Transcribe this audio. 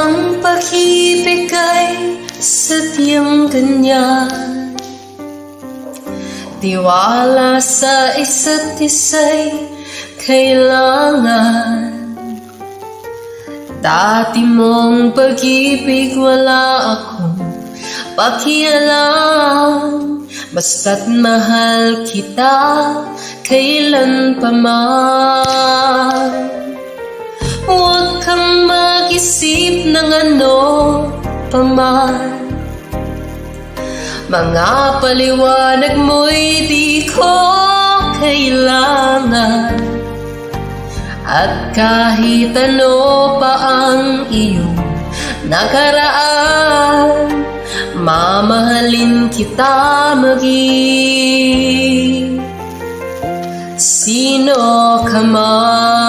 Ang pag-ibig ay sadyang ganyan. Tiwala sa isa't isa'y kailangan. Dati mong pag-ibig wala akong pakialam. Basta't mahal kita kailan pa man. Huwag kang mag-isip ng ano paman. Mga paliwanag mo'y di ko kailangan. At kahit ano pa ang iyong nakaraan, mamahalin kita maging sino ka man.